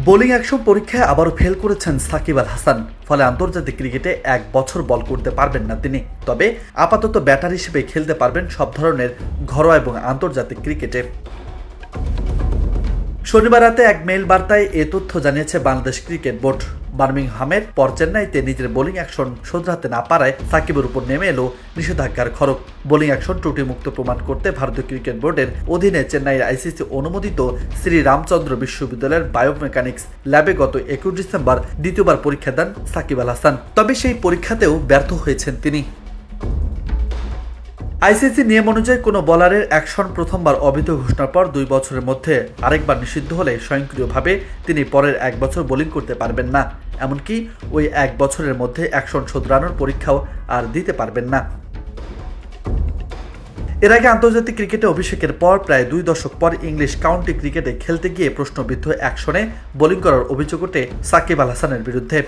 Bowling action পরীক্ষায় আবারও fail করেছেন সাকিব আল হাসান। ফলে আন্তর্জাতিক ক্রিকেটে 1 বছর বল করতে পারবেন না তিনি। তবে আপাতত ব্যাটার হিসেবে খেলতে পারবেন সব ধরনের ঘরোয়া এবং আন্তর্জাতিক ক্রিকেটে। শনিবার রাতে এক মেইল বার্তায় এ তথ্য জানিয়েছে বাংলাদেশ ক্রিকেট বোর্ড। বার্মিংহামের পর চেন্নাইতে নিজের বোলিং অ্যাকশন শোধরাতে না পারায় সাকিবের উপর নেমে এলো নিষেধাজ্ঞার খড়গ। বোলিং অ্যাকশন ত্রুটিমুক্ত প্রমাণ করতে ভারতীয় ক্রিকেট বোর্ডের অধীনে চেন্নাইয়ের আইসিসি অনুমোদিত শ্রী রামচন্দ্র বিশ্ববিদ্যালয়ের বায়োমেকানিক্স ল্যাবে গত 21 ডিসেম্বর দ্বিতীয়বার পরীক্ষা দেন সাকিব আল হাসান। তবে সেই পরীক্ষাতেও ব্যর্থ হয়েছেন তিনি। আইসিসি নিয়ম অনুযায়ী কোনো বলারের অ্যাকশন প্রথমবার অবৈধ ঘোষণার পর 2 বছরের মধ্যে আরেকবার নিষিদ্ধ হলে স্বয়ংক্রিয়ভাবে তিনি পরের 1 বছর বোলিং করতে পারবেন না। এমনকি ওই 1 বছরের মধ্যে অ্যাকশন শোধরানোর পরীক্ষাও আর দিতে পারবেন না। এর আগে আন্তর্জাতিক ক্রিকেটে অভিষেকের পর প্রায় 2 দশক পর ইংলিশ কাউন্টি ক্রিকেটে খেলতে গিয়ে প্রশ্নবিদ্ধ অ্যাকশনে বোলিং করার অভিযোগ ওঠে সাকিব আল হাসানের বিরুদ্ধে।